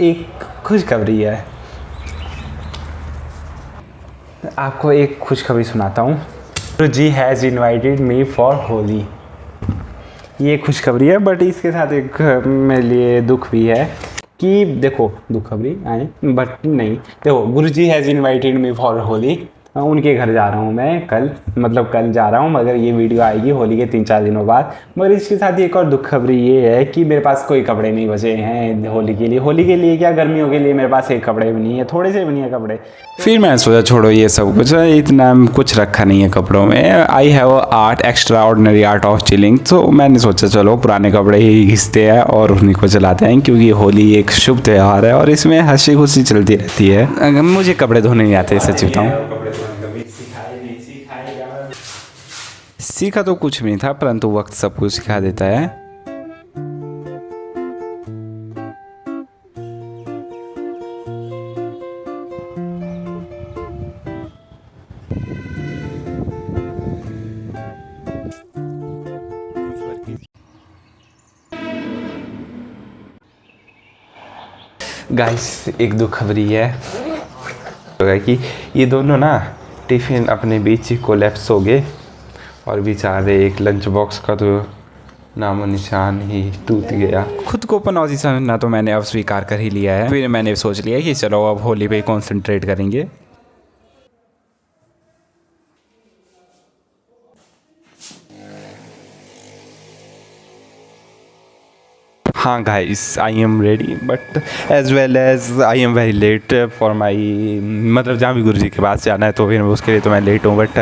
एक खुशखबरी है। आपको एक खुशखबरी सुनाता हूँ। Guruji has invited me for Holi. ये खुशखबरी है, बट इसके साथ एक मेरे लिए दुख भी है कि देखो, दुखखबरी आए बट नहीं। देखो, Guruji has invited me for Holi. उनके घर जा रहा हूँ मैं कल, मतलब कल जा रहा हूँ, मगर ये वीडियो आएगी होली के 3-4 दिनों बाद। मगर इसके साथ एक और दुखखबरी ये है कि मेरे पास कोई कपड़े नहीं बचे हैं होली के लिए। होली के लिए क्या, गर्मियों के लिए मेरे पास एक कपड़े भी नहीं है, थोड़े से भी नहीं है कपड़े। फिर मैंने सोचा छोड़ो ये सब कुछ, इतना कुछ रखा नहीं है कपड़ों में। I have art, extra ordinary art of chilling. तो मैंने सोचा चलो पुराने कपड़े ही घिसते हैं और उन्हीं को चलाते हैं, क्योंकि होली एक शुभ त्यौहार है और इसमें हंसी खुशी चलती रहती है। अगर मुझे कपड़े धोने नहीं आते, सच बताऊँ। सीखा तो कुछ भी नहीं था, परंतु वक्त सब कुछ सिखा देता है। गाइस, एक दुखखबरी है कि ये दोनों ना टिफ़िन अपने बीच ही कोलैप्स हो गए और बेचारे एक लंच बॉक्स का तो नामो निशान ही टूट गया। खुद को पनौती समझना तो मैंने अब स्वीकार कर ही लिया है। फिर मैंने सोच लिया कि चलो अब होली पे कॉन्सेंट्रेट करेंगे। हाँ guys, I am ready, but as well as I am very late for my, मतलब जहाँ भी गुरुजी के पास जाना है तो फिर उसके लिए तो मैं लेट हूँ। बट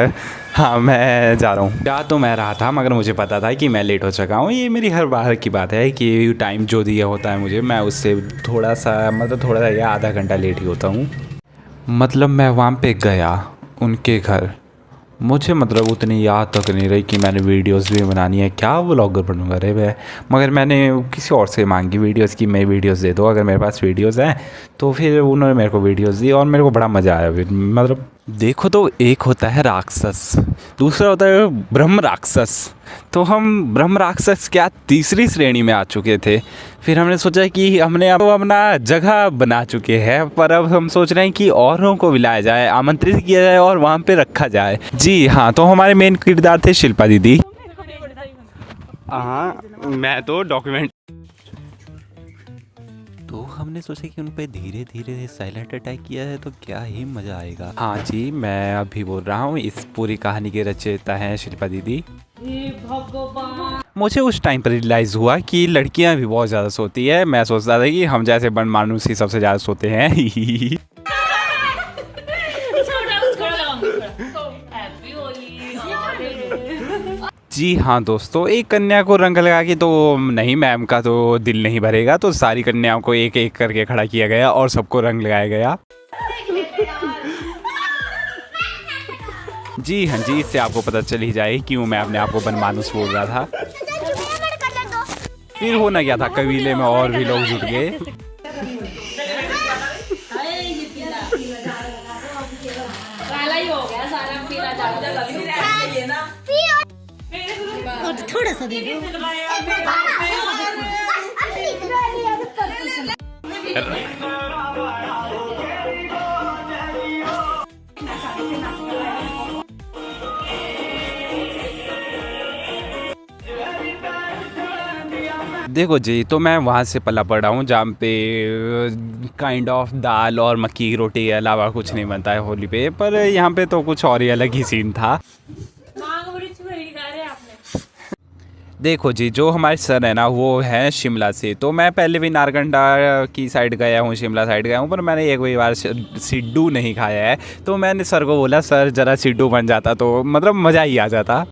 हाँ, मैं जा रहा हूँ। जा तो मैं रहा था, मगर मुझे पता था कि मैं लेट हो चुका हूँ। ये मेरी हर बार की बात है कि टाइम जो दिया होता है मुझे, मैं उससे थोड़ा सा या आधा घंटा लेट ही होता हूँ। मतलब मैं वहाँ पे गया उनके घर, मुझे मतलब उतनी याद तक नहीं रही कि मैंने वीडियोस भी बनानी है, क्या व्लॉगर बनूंगा रे मैं। मगर मैंने किसी और से मांगी वीडियोस की, मैं वीडियोस दे दो अगर मेरे पास वीडियोस हैं। तो फिर उन्होंने मेरे को वीडियोस दी और मेरे को बड़ा मज़ा आया। फिर मतलब देखो, तो एक होता है राक्षस, दूसरा होता है ब्रह्म राक्षस। तो हम ब्रह्म राक्षस क्या तीसरी श्रेणी में आ चुके थे। फिर हमने सोचा कि हमने अब अपना जगह बना चुके हैं, पर अब हम सोच रहे हैं कि औरों को बुलाया जाए, आमंत्रित किया जाए और वहाँ पे रखा जाए। जी हाँ, तो हमारे मेन किरदार थे शिल्पा दीदी। हाँ, मैं तो डॉक्यूमेंट। तो हमने सोचा कि उन पे धीरे धीरे साइलेंट अटैक किया है तो क्या ही मज़ा आएगा। हाँ जी, मैं अभी बोल रहा हूँ, इस पूरी कहानी के रचयिता हैं शिल्पा दीदी। मुझे उस टाइम पर रियलाइज़ हुआ कि लड़कियां भी बहुत ज़्यादा सोती है। मैं सोचता था कि हम जैसे बन मानुस ही सबसे ज़्यादा सोते हैं। जी हाँ दोस्तों, एक कन्या को रंग लगा के तो नहीं, मैम का तो दिल नहीं भरेगा, तो सारी कन्याओं को एक एक करके खड़ा किया गया और सबको रंग लगाया गया। जी हाँ जी, इससे आपको पता चल ही जाए क्यों मैं अपने आप को बनमानुस बोल रहा था। फिर होना क्या था, कबीले में और भी लोग जुट गए। थोड़ा सा दे दो। देखो जी, तो मैं वहाँ से पला पड़ा हूँ जहाँ पे काइंड ऑफ दाल और मक्की की रोटी के अलावा कुछ नहीं बनता है होली पे। पर यहाँ पे तो कुछ और ही अलग ही सीन था। देखो जी, जो हमारे सर है ना, वो है शिमला से। तो मैं पहले भी नारकंडा की साइड गया हूँ, शिमला साइड गया हूँ, पर मैंने एक भी बार सिड्डू नहीं खाया है। तो मैंने सर को बोला, सर ज़रा सिड्डू बन जाता तो मतलब मज़ा ही आ जाता।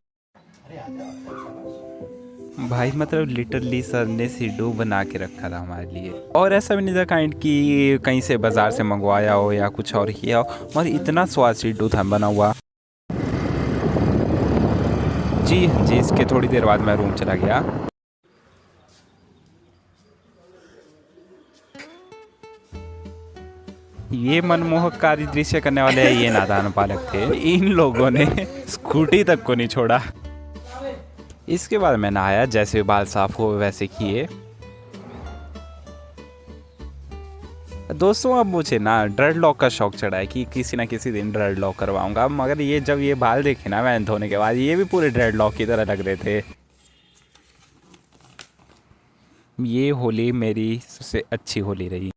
भाई मतलब लिटरली सर ने सिड्डू बना के रखा था हमारे लिए, और ऐसा भी नहीं था काइंड कि कहीं से बाज़ार से मंगवाया हो या कुछ और किया हो, और इतना स्वाद सिड्डू था बना हुआ। जी जी, इसके थोड़ी देर बाद मैं रूम चला गया। ये मनमोहकारी दृश्य करने वाले ये नादान पालक थे। इन लोगों ने स्कूटी तक को नहीं छोड़ा। इसके बाद मैं नहाया, जैसे बाल साफ हो वैसे किए। दोस्तों अब मुझे ना ड्रेड लॉक का शौक चढ़ा है कि किसी ना किसी दिन ड्रेड लॉक करवाऊंगा, मगर ये जब ये बाल देखे ना मैंने धोने के बाद, ये भी पूरे ड्रेड लॉक की तरह लग रहे थे। ये होली मेरी सबसे अच्छी होली रही।